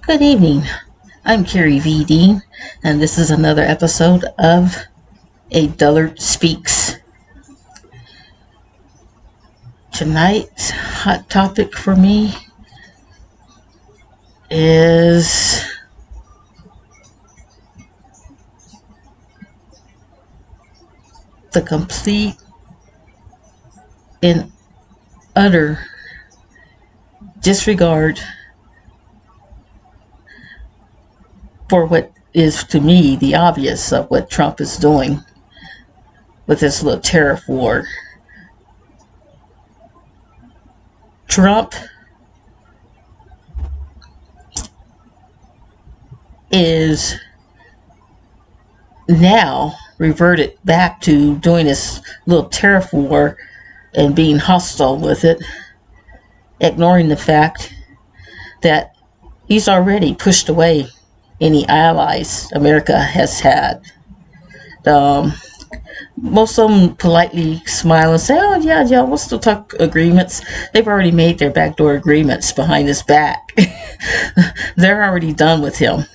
Good evening. I'm Carrie V. Dean, and this is another episode of A Dullard Speaks. Tonight's hot topic for me is the complete and utter disregard for what is to me the obvious of what Trump is doing with this little tariff war. Trump is now reverted back to doing this little tariff war and being hostile with it, ignoring the fact that he's already pushed away any allies America has had. Most of them politely smile and say, oh yeah, we'll still talk agreements. They've already made their backdoor agreements behind his back. They're already done with him.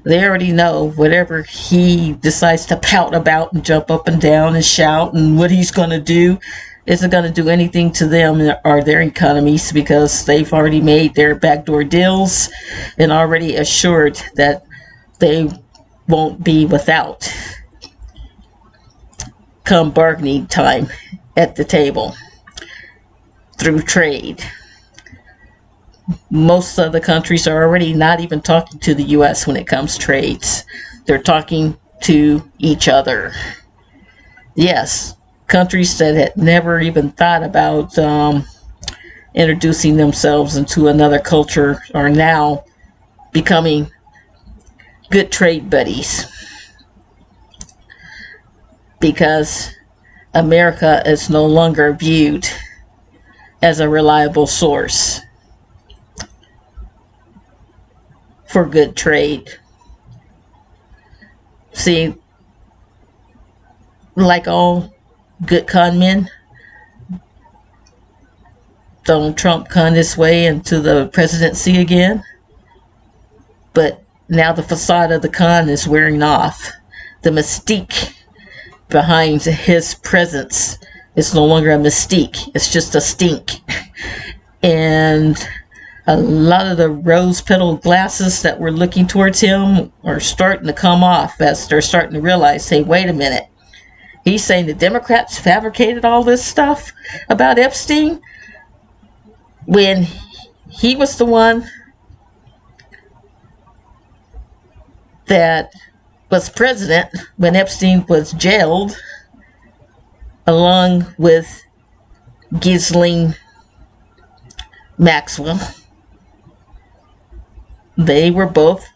They already know whatever he decides to pout about and jump up and down and shout and what he's going to do isn't going to do anything to them or their economies, because they've already made their backdoor deals and already assured that they won't be without come bargaining time at the table through trade. Most of the countries are already not even talking to the U.S. when it comes to trades. They're talking to each other. Yes, countries that had never even thought about introducing themselves into another culture are now becoming good trade buddies, because America is no longer viewed as a reliable source for good trade. See, like all good con men, Donald Trump con his way into the presidency again, but now the facade of the con is wearing off. The mystique behind his presence is no longer a mystique, it's just a stink. And a lot of the rose petal glasses that were looking towards him are starting to come off as they're starting to realize, hey, wait a minute. He's saying the Democrats fabricated all this stuff about Epstein when he was the one that was president when Epstein was jailed, along with Ghislaine Maxwell. They were both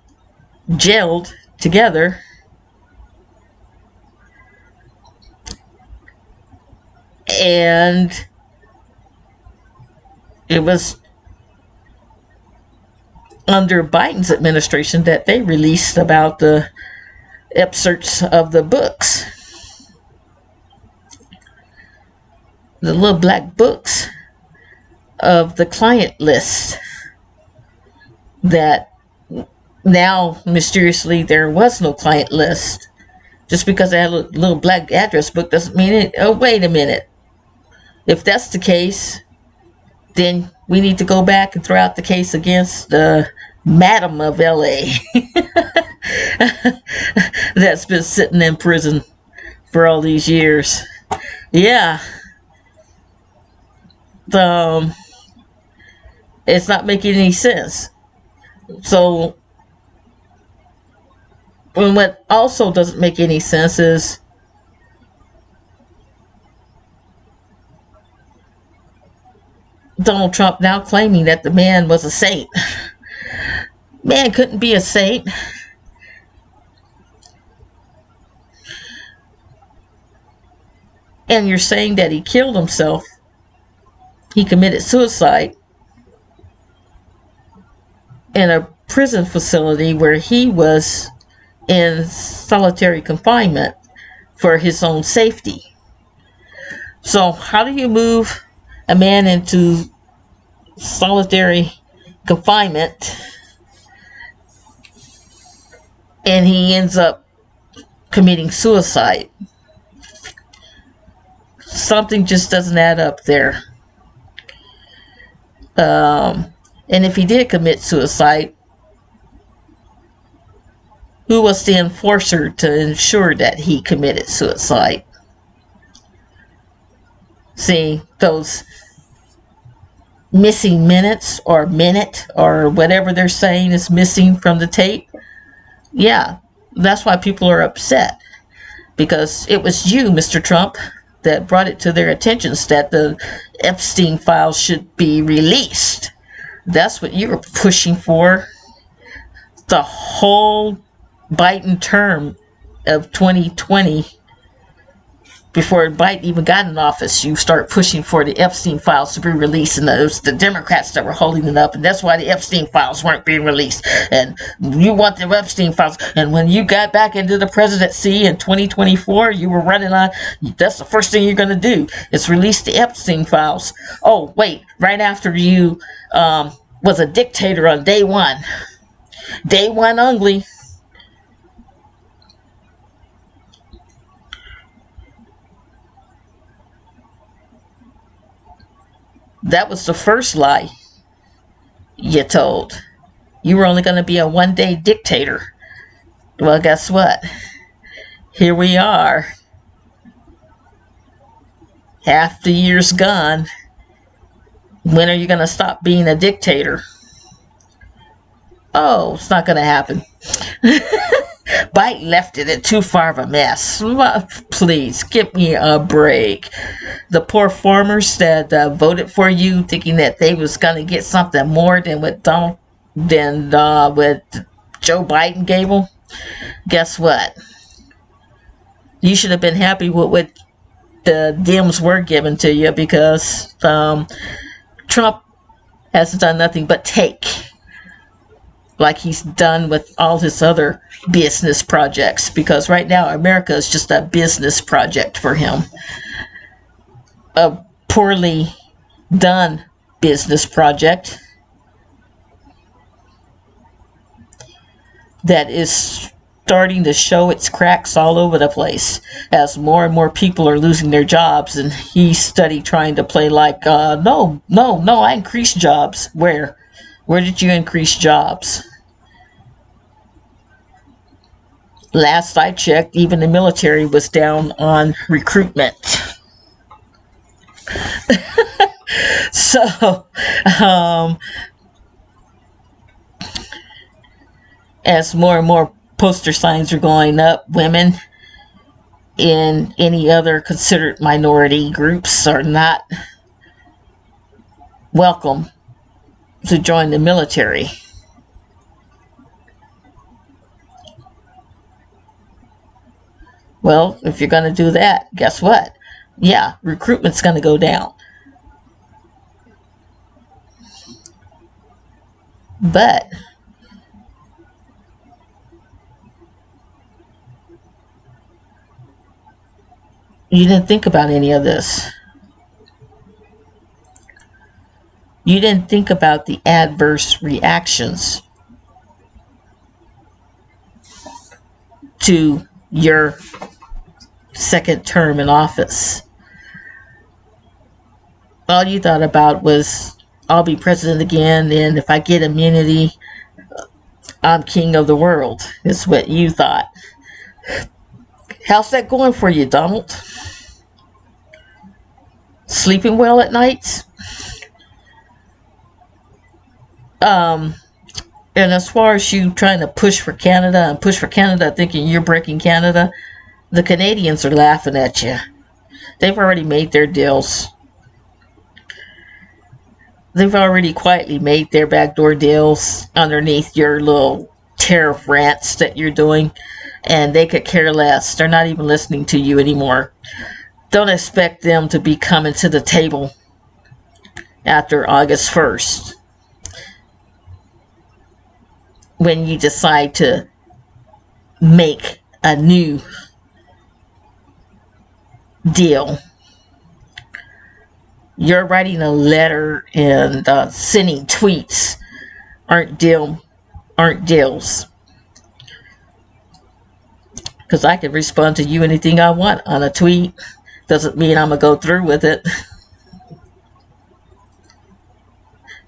jailed together. And it was under Biden's administration that they released about the excerpts of the books, the little black books of the client list, that now mysteriously there was no client list. Just because I had a little black address book doesn't mean it. Oh, wait a minute. If that's the case, then we need to go back and throw out the case against the Madam of LA that's been sitting in prison for all these years. Yeah. It's not making any sense. So, and what also doesn't make any sense is Donald Trump now claiming that the man was a saint. Man couldn't be a saint. And you're saying that he killed himself. He committed suicide in a prison facility where he was in solitary confinement for his own safety. So how do you move a man into solitary confinement and he ends up committing suicide. Something just doesn't add up there. And if he did commit suicide, who was the enforcer to ensure that he committed suicide? See, those missing minutes or minute or whatever they're saying is missing from the tape. Yeah, that's why people are upset. Because it was you, Mr. Trump, that brought it to their attentions that the Epstein files should be released. That's what you were pushing for the whole Biden term of 2020. Before Biden even got in office, you start pushing for the Epstein files to be released, and it was the Democrats that were holding it up, and that's why the Epstein files weren't being released. And you want the Epstein files, and when you got back into the presidency in 2024, you were running on, that's the first thing you're going to do, is release the Epstein files. Oh, wait, right after you was a dictator on day one. Day one only. That was the first lie you told. You were only going to be a one-day dictator. Well, guess what? Here we are. Half the year's gone. When are you going to stop being a dictator? Oh, it's not going to happen. Biden left it at too far of a mess. Please, give me a break. The poor farmers that voted for you, thinking that they was going to get something more than what what Joe Biden gave them. Guess what? You should have been happy with what the Dems were given to you, because Trump has done nothing but take, like he's done with all his other business projects, because right now America is just a business project for him. A poorly done business project that is starting to show its cracks all over the place as more and more people are losing their jobs, and he's steady trying to play like, no, I increased jobs. Where did you increase jobs? Last I checked, even the military was down on recruitment. So, as more and more poster signs are going up, women in any other considered minority groups are not welcome to join the military. Well, if you're going to do that, guess what? Yeah, recruitment's going to go down. But you didn't think about any of this. You didn't think about the adverse reactions to your second term in office. All you thought about was, I'll be president again, and if I get immunity, I'm king of the world, is what you thought. How's that going for you, Donald? Sleeping well at night? And as far as you trying to push for Canada, thinking you're breaking Canada, the Canadians are laughing at you. They've already made their deals. They've already quietly made their backdoor deals underneath your little tariff rants that you're doing, and they could care less. They're not even listening to you anymore. Don't expect them to be coming to the table after August 1st. When you decide to make a new deal. You're writing a letter and sending tweets aren't deals. Because I can respond to you anything I want on a tweet. Doesn't mean I'm going to go through with it.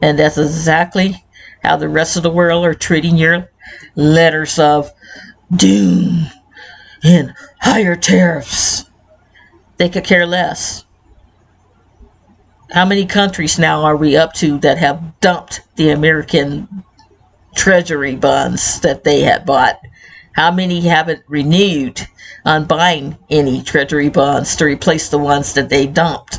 And that's exactly how the rest of the world are treating your letters of doom and higher tariffs. They could care less. How many countries now are we up to that have dumped the American treasury bonds that they had bought? How many haven't renewed on buying any treasury bonds to replace the ones that they dumped?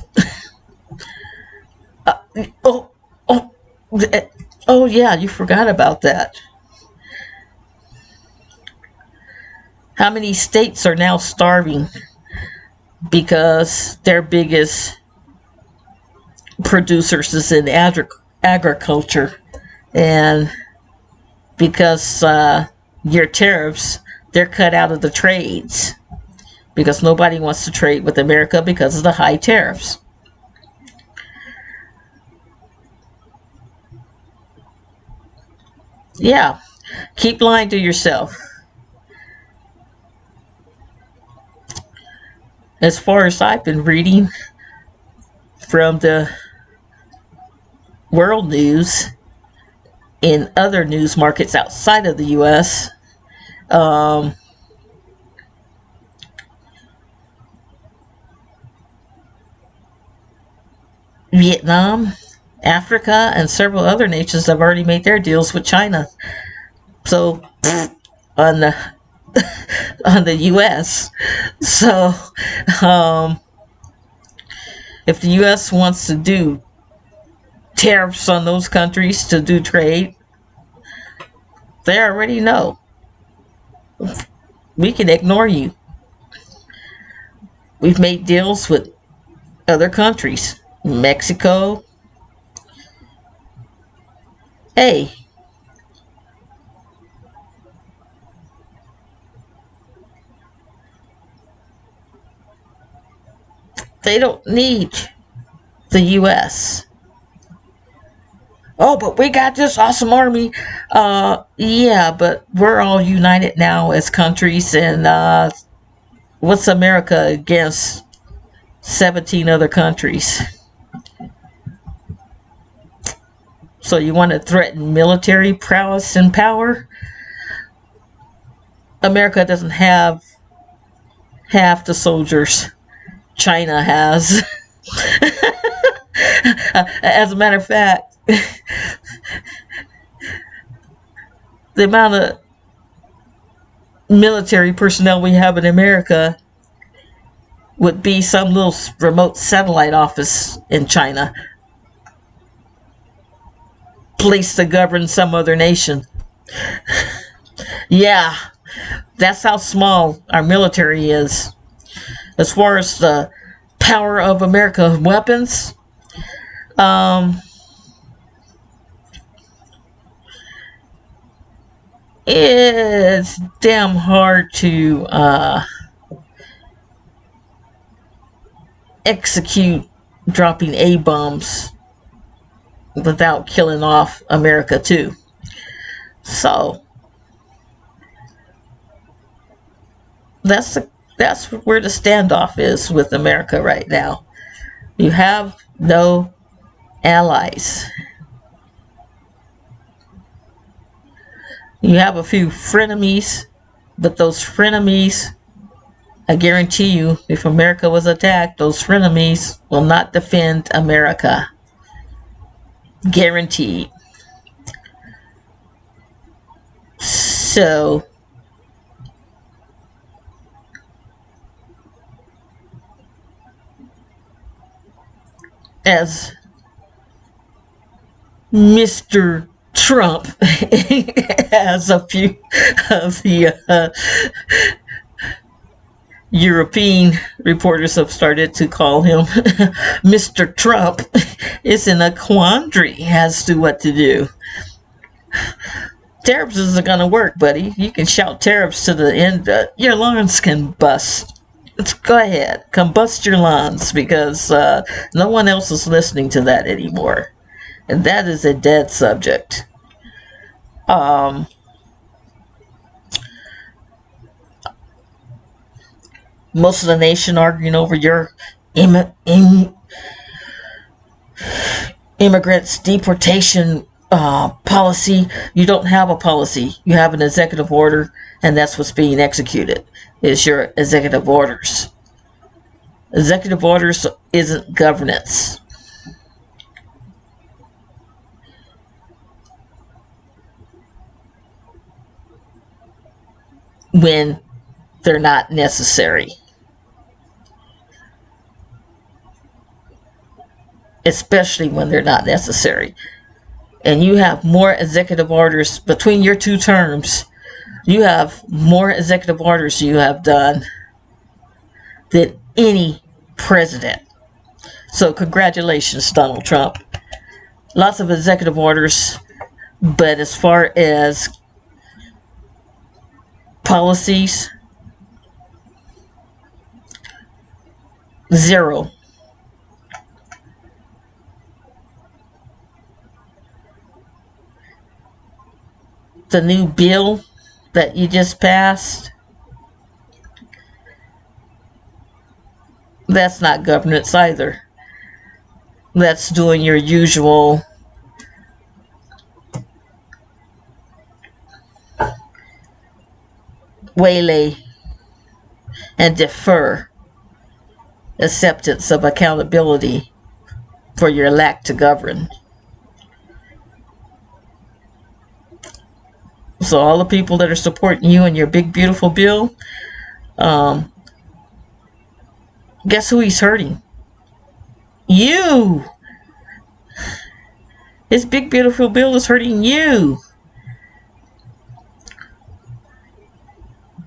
Oh yeah, you forgot about that. How many states are now starving because their biggest producers is in agriculture, and because your tariffs, they're cut out of the trades because nobody wants to trade with America because of the high tariffs. Yeah, keep lying to yourself. As far as I've been reading from the world news in other news markets outside of the U.S., Vietnam, Africa, and several other nations have already made their deals with China. So, on the on the U.S. So, if the U.S. wants to do tariffs on those countries to do trade, they already know. We can ignore you. We've made deals with other countries. Mexico. Hey, they don't need the U.S. Oh, but we got this awesome army. Yeah, but we're all united now as countries, and what's America against 17 other countries? So you want to threaten military prowess and power? America doesn't have half the soldiers China has. As a matter of fact, the amount of military personnel we have in America would be some little remote satellite office in China, placed to govern some other nation. Yeah, that's how small our military is. As far as the power of America weapons, it's damn hard to execute dropping A-bombs without killing off America too. So that's where the standoff is with America right now. You have no allies. You have a few frenemies, but those frenemies, I guarantee you, if America was attacked, those frenemies will not defend America. Guaranteed. So, as Mr. Trump as a few of the European reporters have started to call him, Mr. Trump is in a quandary as to what to do. Tariffs isn't going to work, buddy. You can shout tariffs to the end. Your lungs can bust. Let's go ahead. Combust your lungs, because no one else is listening to that anymore. And that is a dead subject. most of the nation arguing over your immigrants deportation policy. You don't have a policy. You have an executive order, and that's what's being executed, is your executive orders. Executive orders isn't governance. When they're not necessary. Especially when they're not necessary. And you have more executive orders between your two terms. You have more executive orders you have done than any president. So congratulations, Donald Trump. Lots of executive orders, but as far as policies, zero. The new bill that you just passed, that's not governance either. That's doing your usual waylay and defer acceptance of accountability for your lack to govern. So all the people that are supporting you and your big beautiful bill, guess who he's hurting? You. His big beautiful bill is hurting you.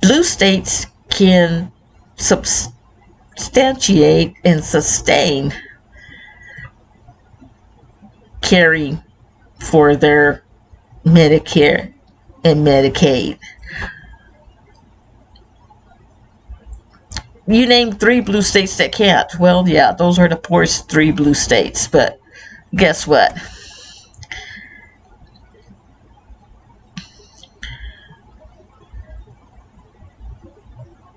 Blue states can substantiate and sustain caring for their Medicare and Medicaid. You name 3 blue states that can't. Well, yeah, those are the poorest 3 blue states. But guess what?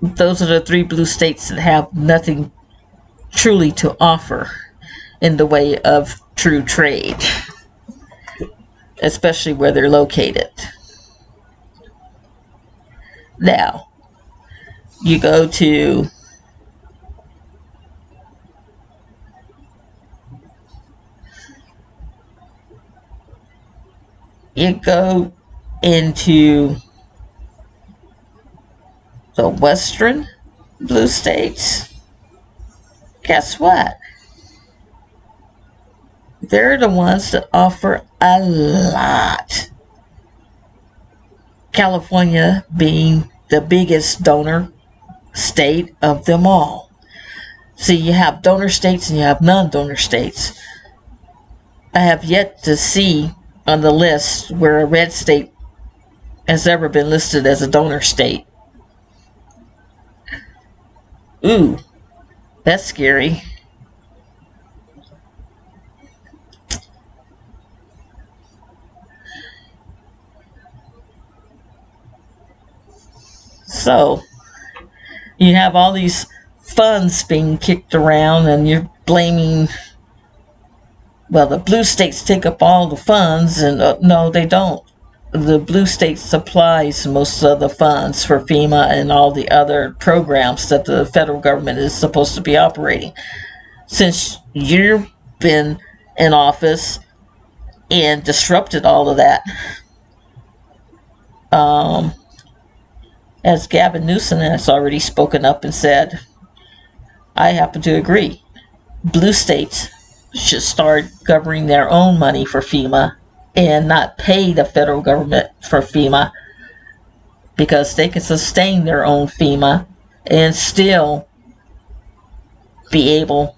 Those are the 3 blue states that have nothing truly to offer in the way of true trade, especially where they're located. Now, you go into the western blue states. Guess what? They're the ones that offer a lot. California being the biggest donor state of them all. See, you have donor states and you have non-donor states. I have yet to see on the list where a red state has ever been listed as a donor state. Ooh, that's scary. So, you have all these funds being kicked around and you're blaming, well, the blue states take up all the funds, and no, they don't. The blue state supplies most of the funds for FEMA and all the other programs that the federal government is supposed to be operating. Since you've been in office and disrupted all of that, as Gavin Newsom has already spoken up and said, I happen to agree. Blue states should start governing their own money for FEMA and not pay the federal government for FEMA, because they can sustain their own FEMA and still be able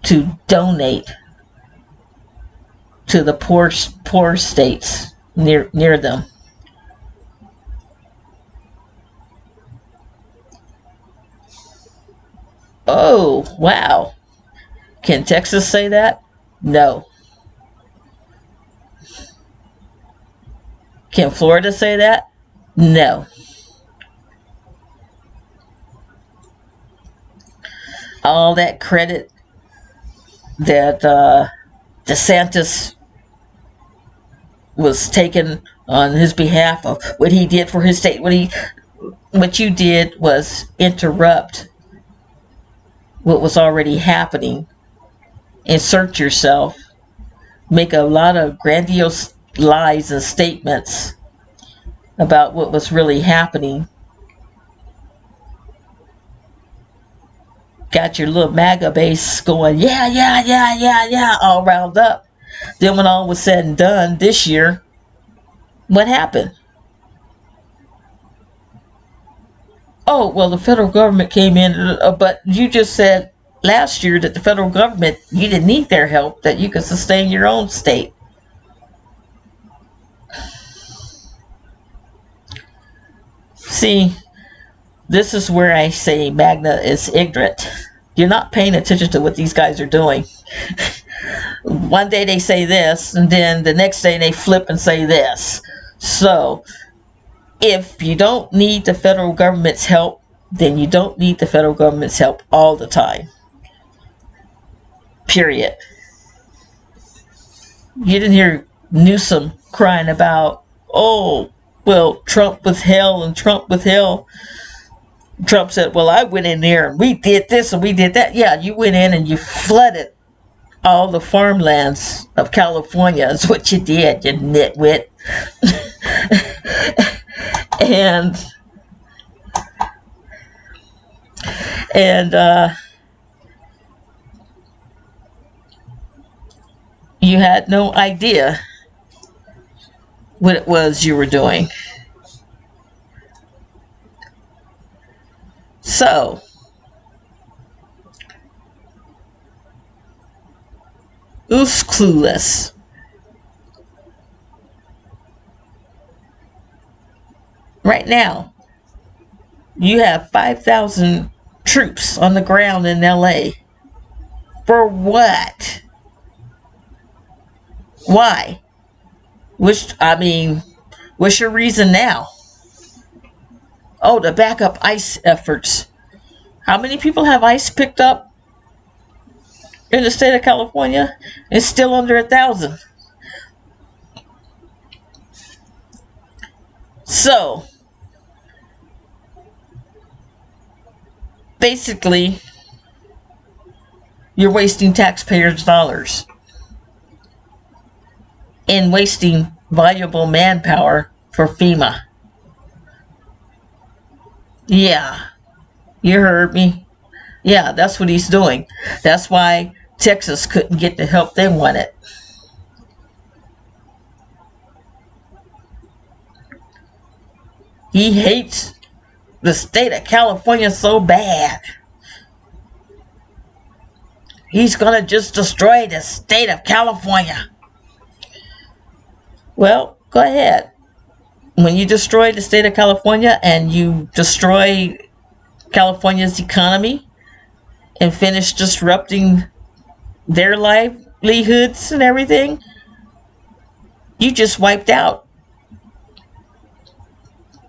to donate to the poor states near them. Oh, wow. Can Texas say that? No. Can Florida say that? No. all that credit that DeSantis was taken on his behalf of what he did for his state. What you did was interrupt what was already happening, insert yourself, make a lot of grandiose lies and statements about what was really happening. Got your little MAGA base going, yeah, all riled up. Then when all was said and done this year, what happened? Oh, well, the federal government came in, but you just said last year that the federal government, you didn't need their help, that you could sustain your own state. See, this is where I say Magna is ignorant. You're not paying attention to what these guys are doing. One day they say this, and then the next day they flip and say this. So, if you don't need the federal government's help, then you don't need the federal government's help all the time. Period. You didn't hear Newsom crying about, oh, well, Trump was hell and Trump was hell. Trump said, well, I went in there and we did this and we did that. Yeah, you went in and you flooded all the farmlands of California is what you did, you nitwit. and you had no idea what it was you were doing. So, who's clueless? Right now, you have 5,000 troops on the ground in LA. For what? Why? What's your reason now? Oh, to back up ICE efforts. How many people have ICE picked up in the state of California? It's still under 1,000. So, basically, you're wasting taxpayers' dollars and wasting valuable manpower for FEMA. Yeah, you heard me. Yeah, that's what he's doing. That's why Texas couldn't get the help they wanted. He hates the state of California so bad. He's going to just destroy the state of California. Well, go ahead. When you destroy the state of California and you destroy California's economy and finish disrupting their livelihoods and everything, you just wiped out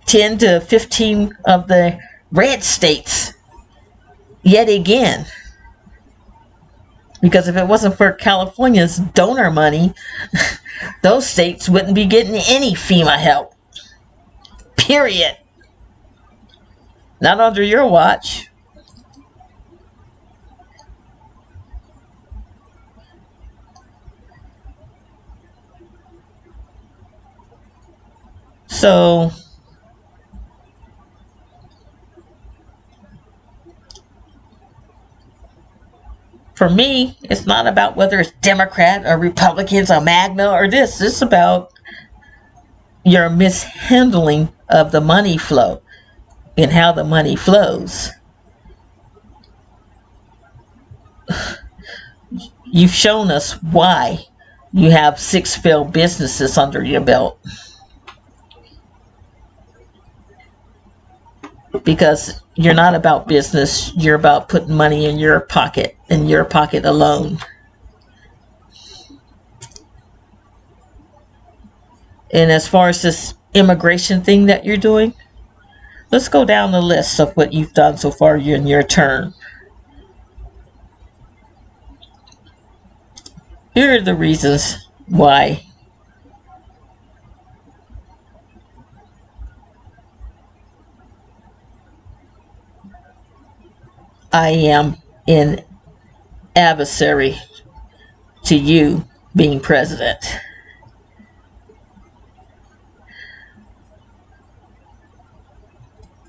10 to 15 of the red states yet again. Because if it wasn't for California's donor money, those states wouldn't be getting any FEMA help. Period. Not under your watch. So, for me, it's not about whether it's Democrat or Republicans or Magna or this. It's about your mishandling of the money flow and how the money flows. You've shown us why you have 6 failed businesses under your belt. Because you're not about business, you're about putting money in your pocket alone. And as far as this immigration thing that you're doing, let's go down the list of what you've done so far in your term. Here are the reasons why I am an adversary to you being president.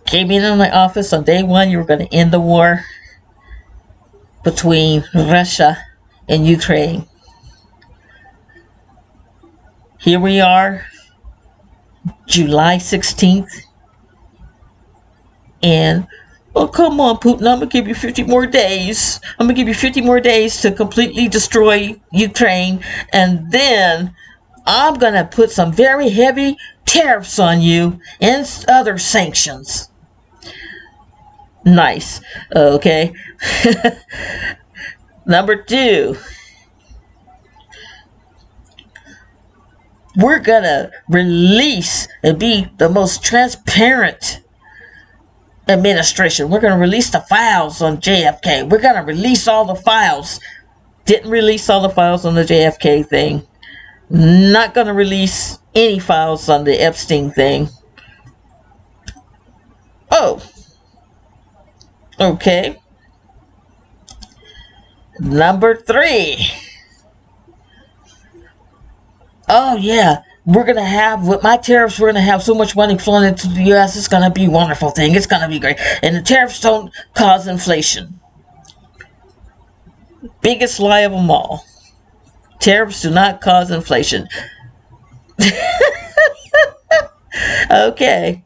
Came in my office on day one, you were going to end the war between Russia and Ukraine. Here we are, July 16th, and oh, come on, Putin, I'm going to give you 50 more days. I'm going to give you 50 more days to completely destroy Ukraine, and then I'm going to put some very heavy tariffs on you and other sanctions. Nice. Okay. Number two, we're going to release and be the most transparent administration. We're going to release the files on JFK. We're going to release all the files. Didn't release all the files on the JFK thing. Not going to release any files on the Epstein thing. Oh. Okay. Number three. Oh, yeah. We're going to have, with my tariffs, we're going to have so much money flowing into the U.S. It's going to be a wonderful thing. It's going to be great. And the tariffs don't cause inflation. Biggest lie of them all. Tariffs do not cause inflation. Okay.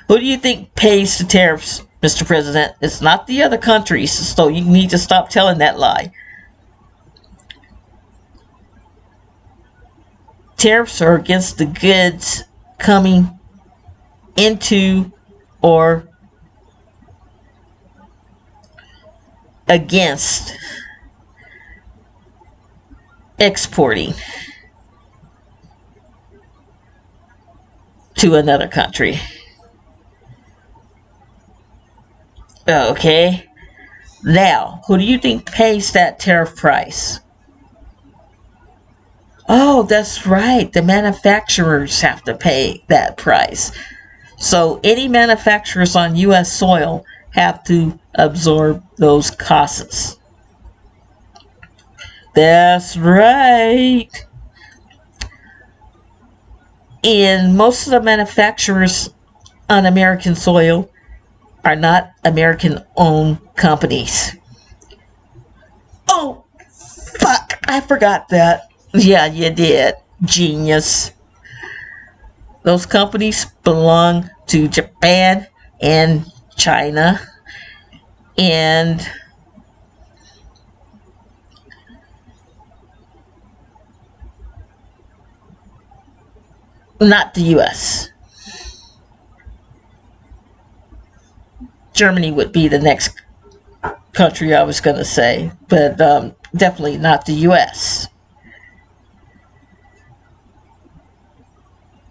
Who do you think pays the tariffs, Mr. President? It's not the other countries, so you need to stop telling that lie. Tariffs are against the goods coming into or against exporting to another country. Okay. Now, who do you think pays that tariff price? Oh, that's right. The manufacturers have to pay that price. So any manufacturers on U.S. soil have to absorb those costs. That's right. And most of the manufacturers on American soil are not American-owned companies. Oh, fuck. I forgot that. Yeah, you did. Genius. Those companies belong to Japan and China and not the U.S. Germany would be the next country I was going to say, but definitely not the U.S.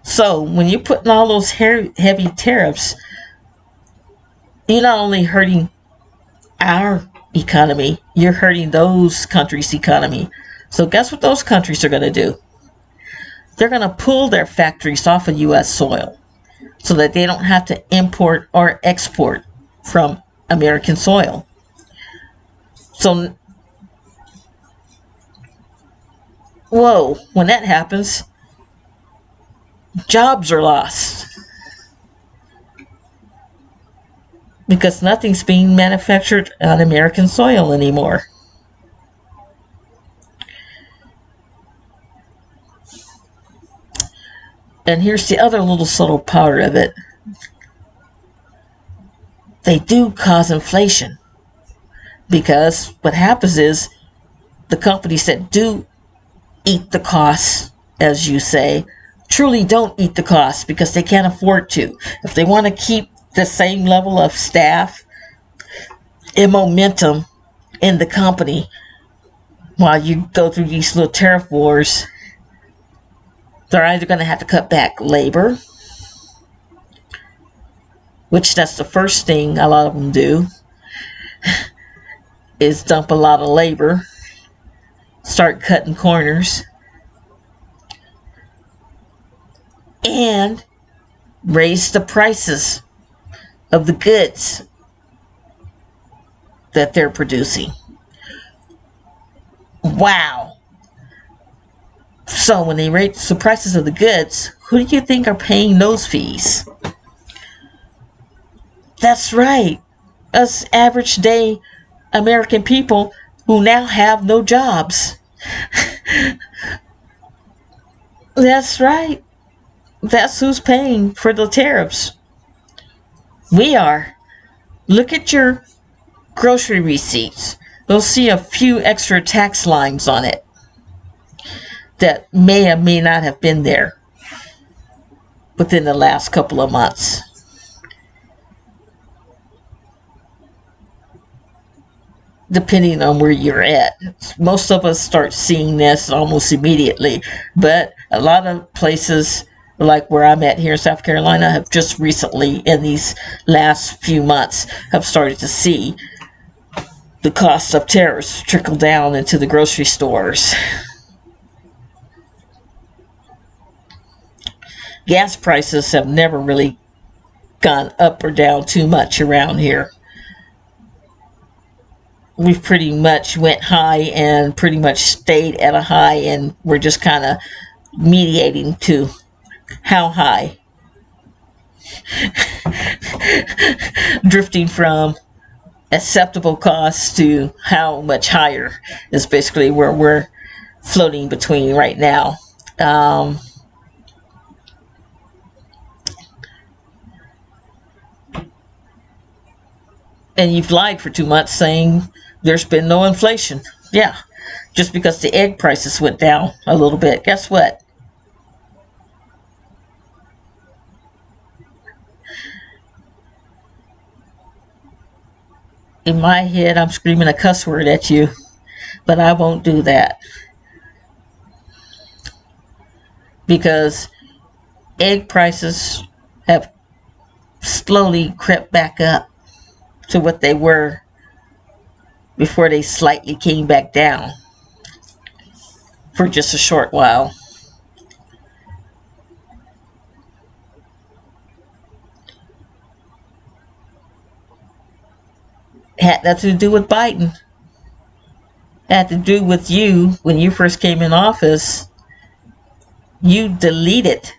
So when you're putting all those heavy tariffs, you're not only hurting our economy, you're hurting those countries' economy. So guess what those countries are going to do? They're going to pull their factories off of U.S. soil so that they don't have to import or export from American soil. So, whoa, when that happens, jobs are lost because nothing's being manufactured on American soil anymore. And here's the other little subtle part of it. They do cause inflation because what happens is the companies that do eat the costs, as you say, truly don't eat the costs because they can't afford to. If they want to keep the same level of staff and momentum in the company while you go through these little tariff wars, they're either going to have to cut back labor, which that's the first thing a lot of them do, is dump a lot of labor start cutting corners and raise the prices of the goods that they're producing. Wow. So when they raise the prices of the goods, who do you think are paying those fees? That's right. Us average day American people who now have no jobs. That's right. That's who's paying for the tariffs. We are. Look at your grocery receipts. You'll see a few extra tax lines on it that may or may not have been there within the last couple of months. Depending on where you're at. Most of us start seeing this almost immediately, but a lot of places like where I'm at here in South Carolina have just recently, in these last few months, have started to see the cost of tariffs trickle down into the grocery stores. Gas prices have never really gone up or down too much around here. We've pretty much went high and pretty much stayed at a high, and we're just kind of mediating to how high. Drifting from acceptable costs to how much higher is basically where we're floating between right now. And you've lied for 2 months saying there's been no inflation. Yeah, just because the egg prices went down a little bit. Guess what? In my head, I'm screaming a cuss word at you, but I won't do that. Because egg prices have slowly crept back up to what they were before they slightly came back down for just a short while. Had nothing to do with Biden. Had to do with you when you first came in office. You deleted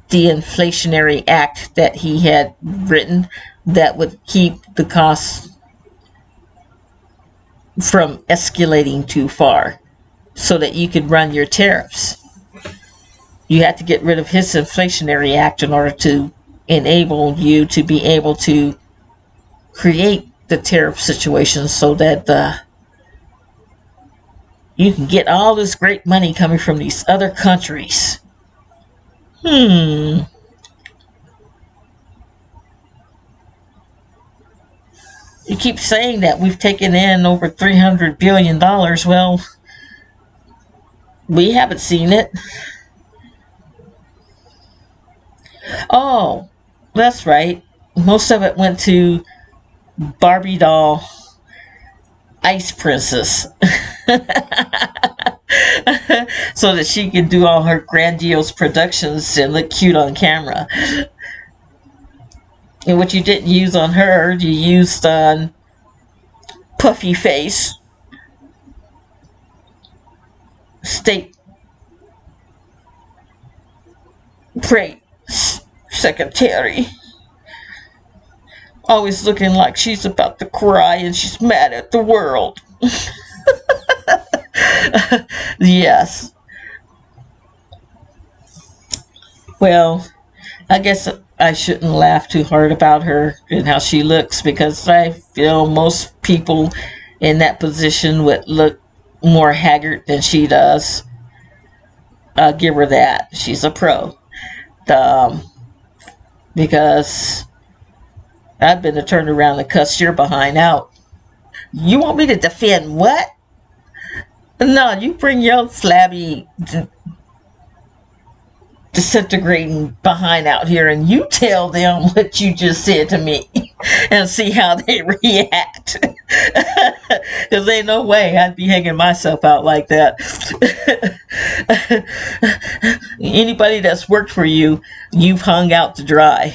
the inflationary act that he had written that would keep the costs from escalating too far so that you could run your tariffs. You had to get rid of his inflationary act in order to enable you to be able to create the tariff situation so that you can get all this great money coming from these other countries. You keep saying that we've taken in over $300 billion. Well, we haven't seen it. Oh, that's right. Most of it went to Barbie doll Ice Princess. So that she can do all her grandiose productions and look cute on camera. And what you didn't use on her, you used on Puffy Face, State Secretary. Always looking like she's about to cry and she's mad at the world. Yes. Well, I guess I shouldn't laugh too hard about her and how she looks, because I feel most people in that position would look more haggard than she does. I'll give her that. She's a pro. Because I've been to turn around and cuss your behind out. You want me to defend what? No, you bring your slabby disintegrating behind out here and you tell them what you just said to me. and see how they react. Because ain't no way I'd be hanging myself out like that. Anybody that's worked for you, you've hung out to dry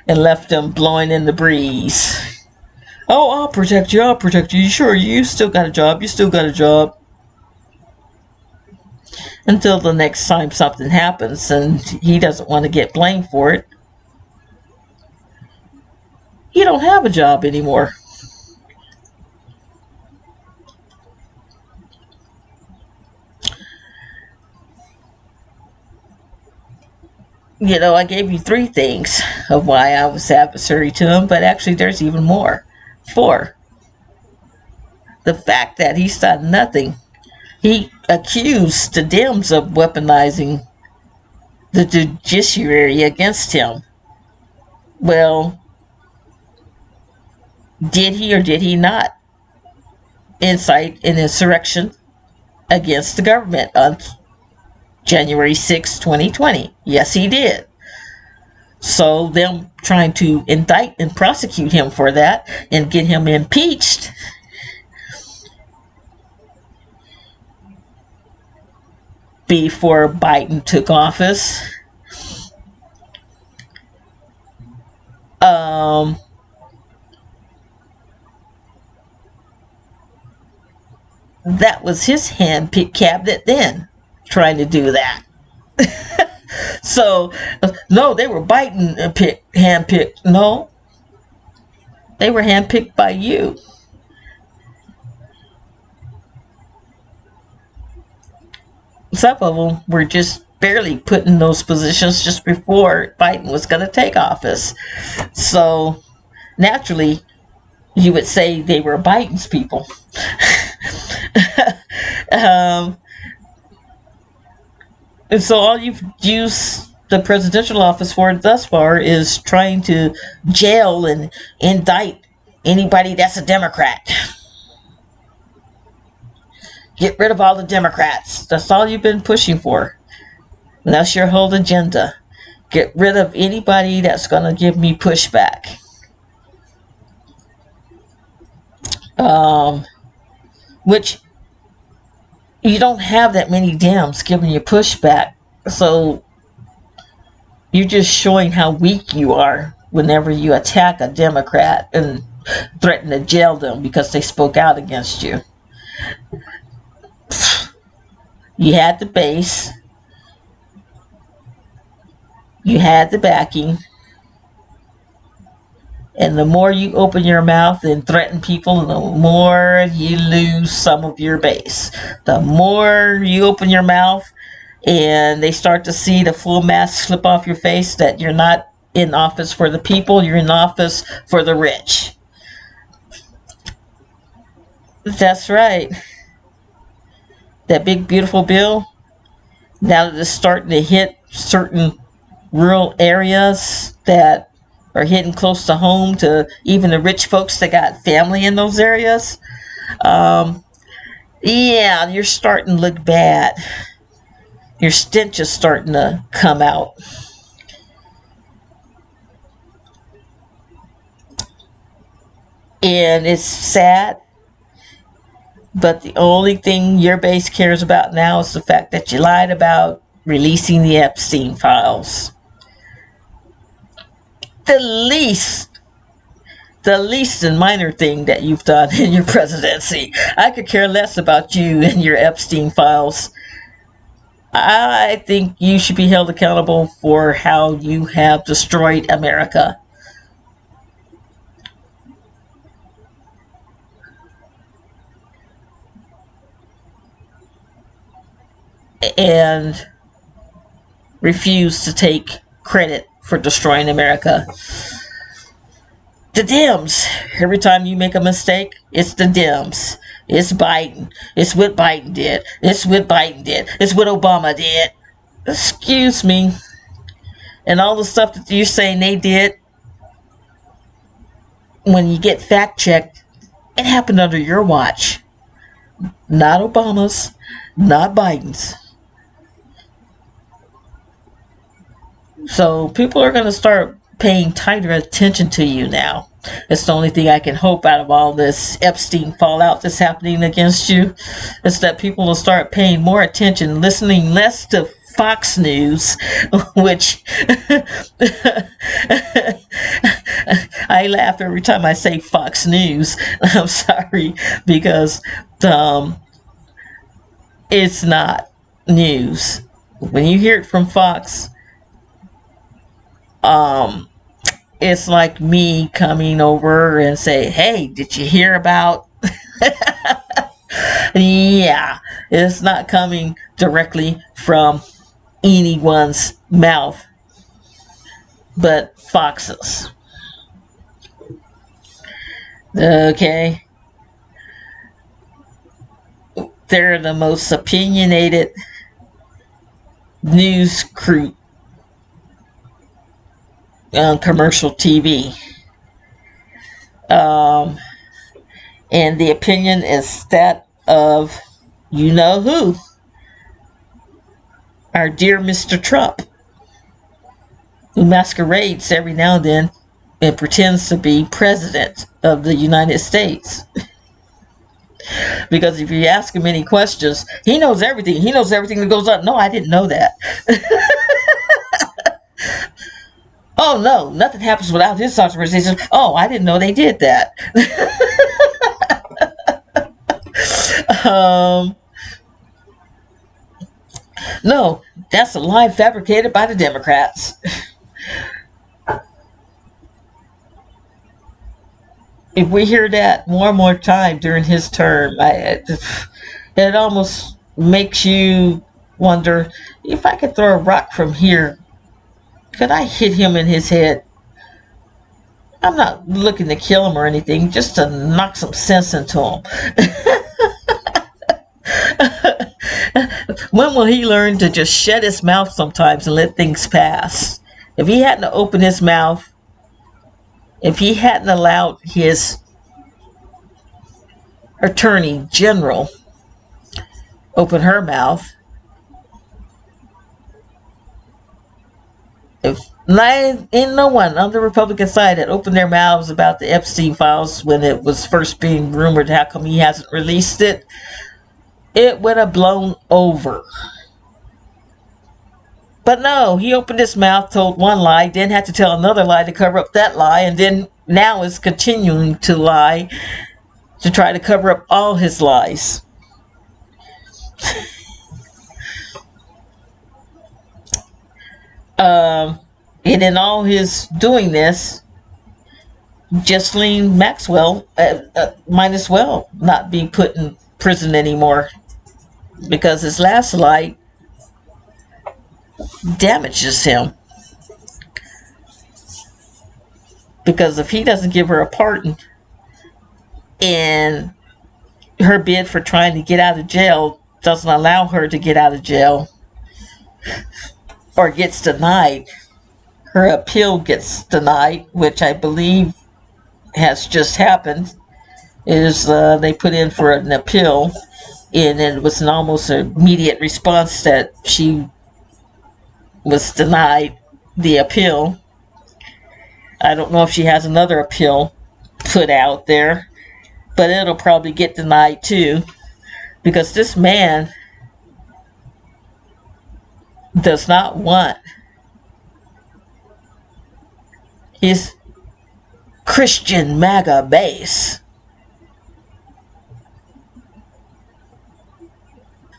and left them blowing in the breeze. Oh, I'll protect you. I'll protect you. Sure, you still got a job. You still got a job. Until the next time something happens and he doesn't want to get blamed for it. You don't have a job anymore. You know, I gave you 3 things of why I was adversary to him, but actually there's even more. 4. The fact that he's done nothing. He accused the Dems of weaponizing the judiciary against him. Well, did he or did he not incite an insurrection against the government on January 6, 2020? Yes, he did. So them trying to indict and prosecute him for that and get him impeached before Biden took office. That was his hand-picked cabinet then, trying to do that. So, no, they were Biden hand-picked. No, they were hand-picked by you. Some of them were just barely put in those positions just before Biden was going to take office. So, naturally, you would say they were Biden's people. And so all you've used the presidential office for thus far is trying to jail and indict anybody that's a Democrat. Get rid of all the Democrats. That's all you've been pushing for. And that's your whole agenda. Get rid of anybody that's going to give me pushback. Which you don't have that many Dems giving you pushback. So you're just showing how weak you are whenever you attack a Democrat and threaten to jail them because they spoke out against you. You had the base. You had the backing. And the more you open your mouth and threaten people, the more you lose some of your base. The more you open your mouth and they start to see the full mask slip off your face that you're not in office for the people, you're in office for the rich. That's right. That big beautiful bill, now that it's starting to hit certain rural areas that are hitting close to home to even the rich folks that got family in those areas. Yeah, you're starting to look bad. Your stench is starting to come out. And it's sad, but the only thing your base cares about now is the fact that you lied about releasing the Epstein files. The least and minor thing that you've done in your presidency. I could care less about you and your Epstein files. I think you should be held accountable for how you have destroyed America. And refuse to take credit for destroying America. The Dems. Every time you make a mistake, it's the Dems. It's Biden. It's what Biden did. It's what Biden did. It's what Obama did. Excuse me. And all the stuff that you're saying they did, when you get fact checked, it happened under your watch. Not Obama's. Not Biden's. So people are going to start paying tighter attention to you now. It's the only thing I can hope out of all this Epstein fallout that's happening against you, is that people will start paying more attention, listening less to Fox News, which I laugh every time I say Fox News. I'm sorry, because it's not news. When you hear it from Fox, it's like me coming over and say, "Hey, did you hear about?" Yeah, it's not coming directly from anyone's mouth but Fox's. Okay, they're the most opinionated news crew on commercial TV. And the opinion is that of you know who, our dear Mr. Trump, who masquerades every now and then and pretends to be president of the United States. Because if you ask him any questions, he knows everything. He knows everything that goes on. No, I didn't know that. Oh, no, nothing happens without his authorization. Oh, I didn't know they did that. No, that's a lie fabricated by the Democrats. If we hear that more and more time during his term, it almost makes you wonder, if I could throw a rock from here, could I hit him in his head? I'm not looking to kill him or anything, just to knock some sense into him. When will he learn to just shut his mouth sometimes and let things pass? If he hadn't opened his mouth, if he hadn't allowed his attorney general open her mouth, if ain't no one on the Republican side that opened their mouths about the Epstein files when it was first being rumored, how come he hasn't released it, it would have blown over. But no, he opened his mouth, told one lie, then had to tell another lie to cover up that lie, and then now is continuing to lie to try to cover up all his lies. And in all his doing this, Ghislaine Maxwell might as well not be put in prison anymore, because his last lie damages him. Because if he doesn't give her a pardon, and her bid for trying to get out of jail doesn't allow her to get out of jail, or gets denied, her appeal gets denied, which I believe has just happened, is they put in for an appeal, and it was an almost immediate response that she was denied the appeal. I don't know if she has another appeal put out there, but it'll probably get denied too, because this man does not want his Christian MAGA base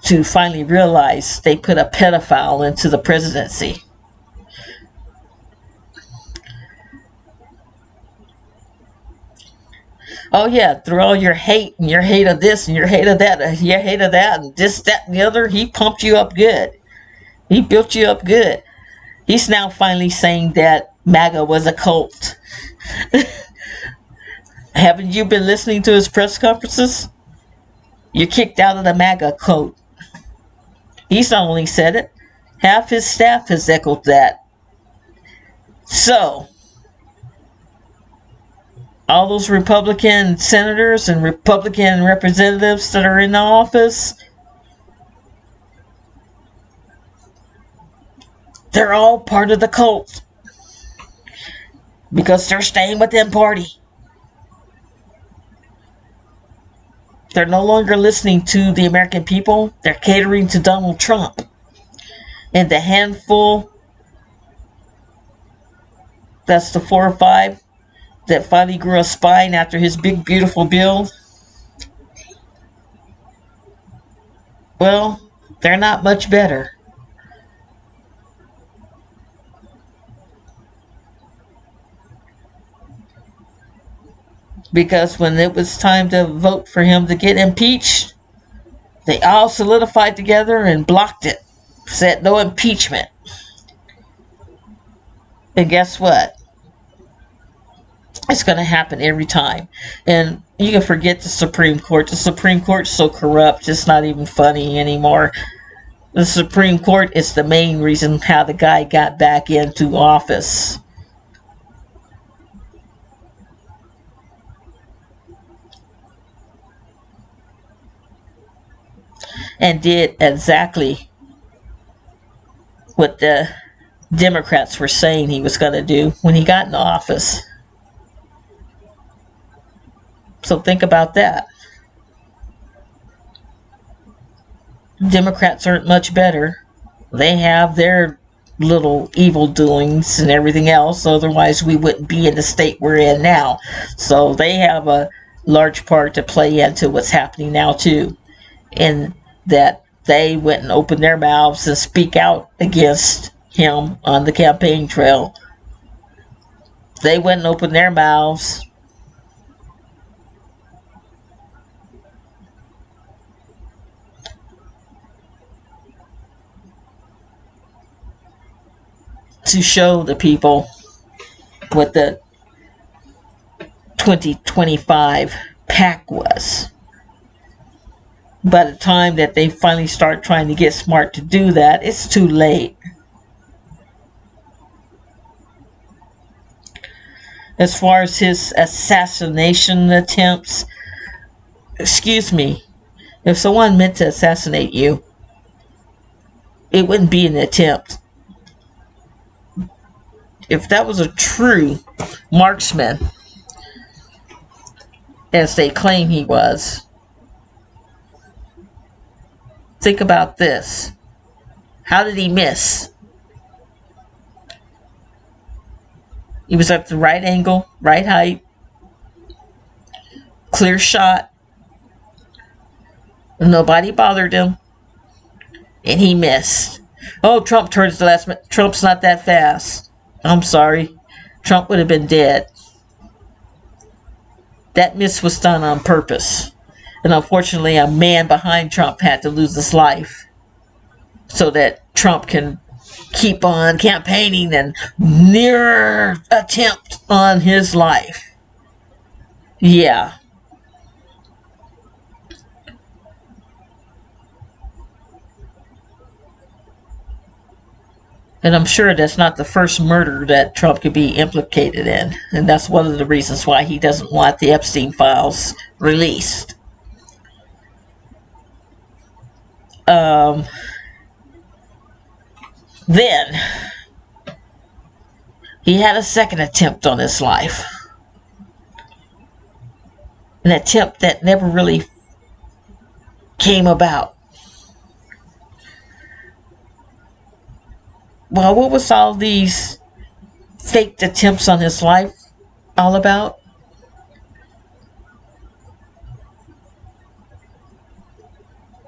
to finally realize they put a pedophile into the presidency. Oh yeah, through all your hate and your hate of this and your hate of that, and your hate of that, and this, that, and the other, he pumped you up good. He built you up good. He's now finally saying that MAGA was a cult. Haven't you been listening to his press conferences? You're kicked out of the MAGA cult. He's not only said it, half his staff has echoed that. So, all those Republican senators and Republican representatives that are in the office, they're all part of the cult, because they're staying within party. They're no longer listening to the American people. They're catering to Donald Trump. And the handful, that's the 4 or 5, that finally grew a spine after his big, beautiful bill, well, they're not much better. Because when it was time to vote for him to get impeached, they all solidified together and blocked it. Said no impeachment. And guess what? It's going to happen every time. And you can forget the Supreme Court. The Supreme Court's so corrupt, it's not even funny anymore. The Supreme Court is the main reason how the guy got back into office. And did exactly what the Democrats were saying he was going to do when he got in office. So think about that. Democrats aren't much better. They have their little evil doings and everything else. Otherwise, we wouldn't be in the state we're in now. So they have a large part to play into what's happening now, too. In that they went and opened their mouths and speak out against him on the campaign trail. They went and opened their mouths. To show the people what the 2025 pack was. By the time that they finally start trying to get smart to do that, it's too late. As far as his assassination attempts, excuse me, if someone meant to assassinate you, it wouldn't be an attempt. If that was a true marksman, as they claim he was, think about this. How did he miss? He was at the right angle, right height, clear shot. Nobody bothered him, and he missed. Oh, Trump turns the last minute. Trump's not that fast. I'm sorry. Trump would have been dead. That miss was done on purpose. And unfortunately, a man behind Trump had to lose his life so that Trump can keep on campaigning and near attempt on his life. Yeah. And I'm sure that's not the first murder that Trump could be implicated in. And that's one of the reasons why he doesn't want the Epstein files released. Then, he had a second attempt on his life. An attempt that never really came about. Well, what was all these faked attempts on his life all about?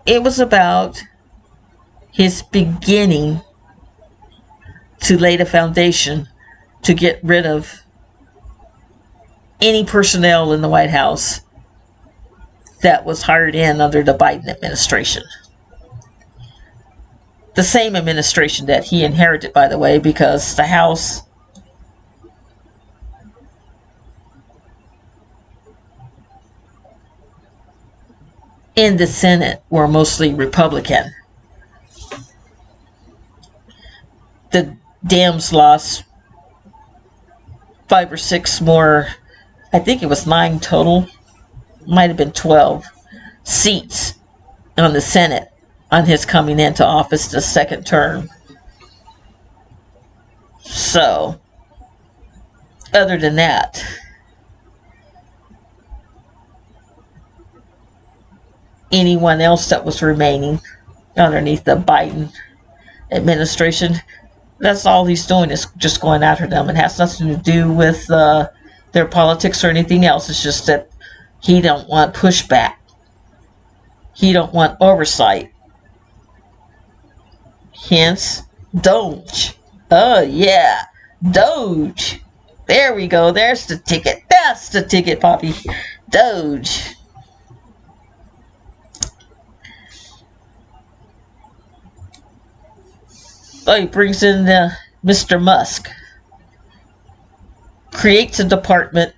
It was about his beginning to lay the foundation to get rid of any personnel in the White House that was hired in under the Biden administration. The same administration that he inherited, by the way, because the House and the Senate were mostly Republican. The Dems lost 5 or 6 more, I think it was 9 total, might have been 12 seats on the Senate on his coming into office the second term. So, other than that, anyone else that was remaining underneath the Biden administration. That's all he's doing, is just going after them. It has nothing to do with their politics or anything else. It's just that he don't want pushback. He don't want oversight. Hence, Doge. Oh yeah, Doge. There we go. There's the ticket. That's the ticket, Poppy. Doge. Oh, he brings in Mr. Musk. Creates a department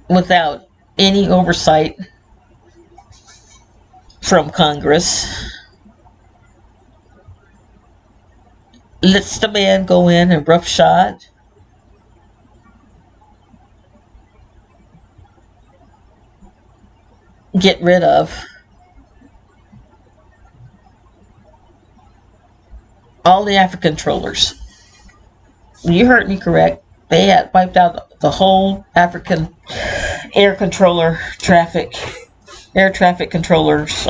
without any oversight from Congress. Lets the man go in and roughshod. Get rid of all the African controllers. You heard me correct. They had wiped out the whole African air traffic controllers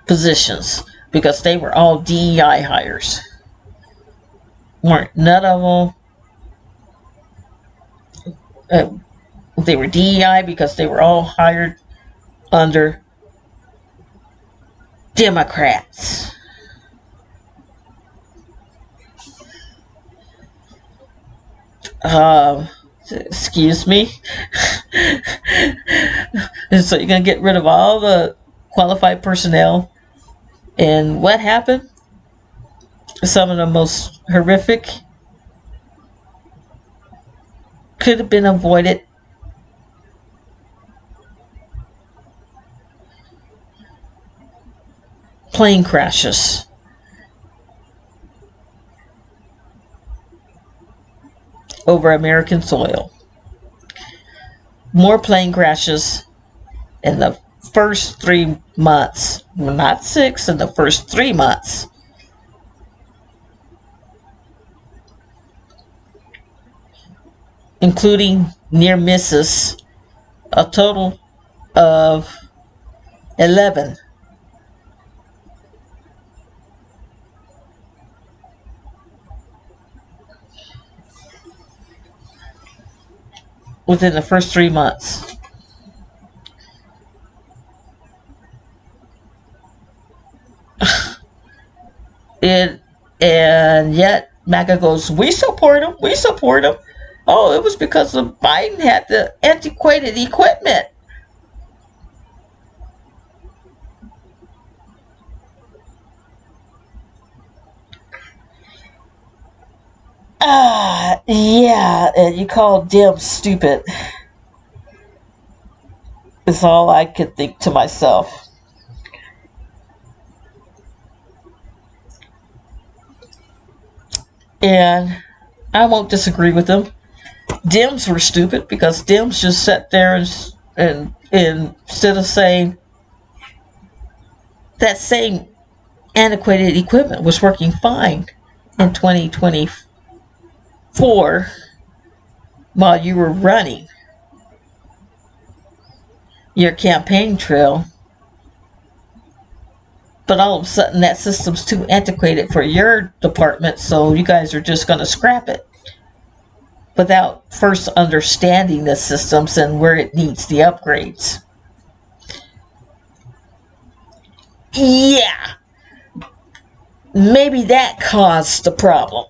positions, because they were all DEI hires. Weren't none of them. They were DEI because they were all hired under Democrats. Excuse me. And so you're going to get rid of all the qualified personnel. And what happened? Some of the most horrific could have been avoided. Plane crashes. Over American soil. More plane crashes in the first 3 months. Not 6, in the first 3 months. Including near misses. A total of 11. Within the first 3 months. And yet MAGA goes, we support him, we support him. Oh, it was because of Biden had the antiquated equipment. Yeah, and you call Dem stupid. Is all I could think to myself. And I won't disagree with them. Dems were stupid because Dems just sat there and instead of saying that same antiquated equipment was working fine in 2024 while you were running your campaign trail, but all of a sudden that system's too antiquated for your department, so you guys are just going to scrap it without first understanding the systems and where it needs the upgrades. Yeah, maybe that caused the problem.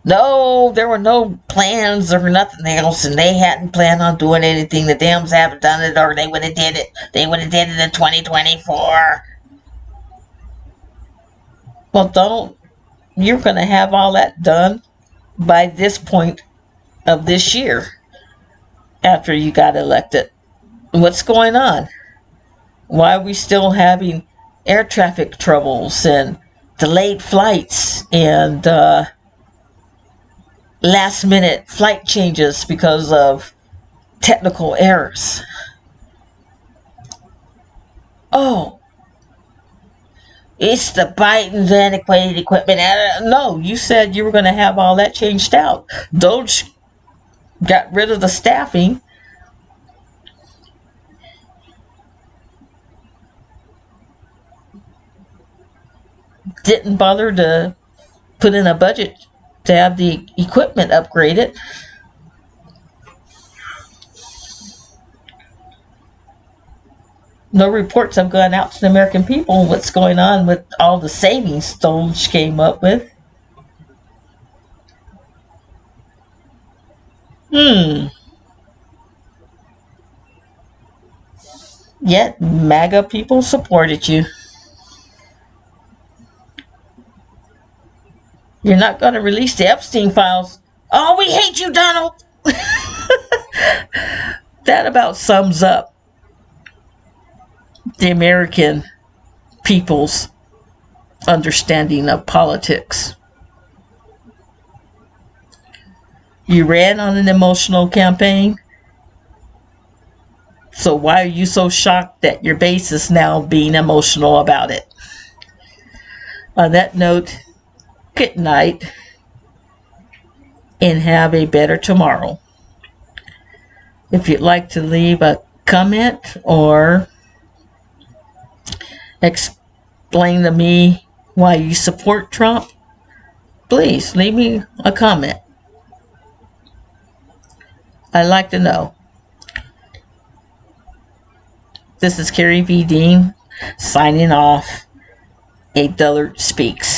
No, there were no plans or nothing else, and they hadn't planned on doing anything. The Dems haven't done it, or they would have did it. They would have did it in 2024. Well, you're going to have all that done by this point of this year after you got elected. What's going on? Why are we still having air traffic troubles and delayed flights and last minute flight changes because of technical errors? Oh, it's the Biden's antiquated equipment. No, you said you were going to have all that changed out. Doge got rid of the staffing. Didn't bother to put in a budget to have the equipment upgraded. No reports have gone out to the American people what's going on with all the savings Doge came up with. Yet MAGA people supported you. You're not going to release the Epstein files. Oh, we hate you, Donald. That about sums up the American people's understanding of politics. You ran on an emotional campaign. So why are you so shocked that your base is now being emotional about it? On that note, good night and have a better tomorrow. If you'd like to leave a comment or explain to me why you support Trump, please leave me a comment. I'd like to know. This is Carrie V. Dean signing off. A Dullard Speaks.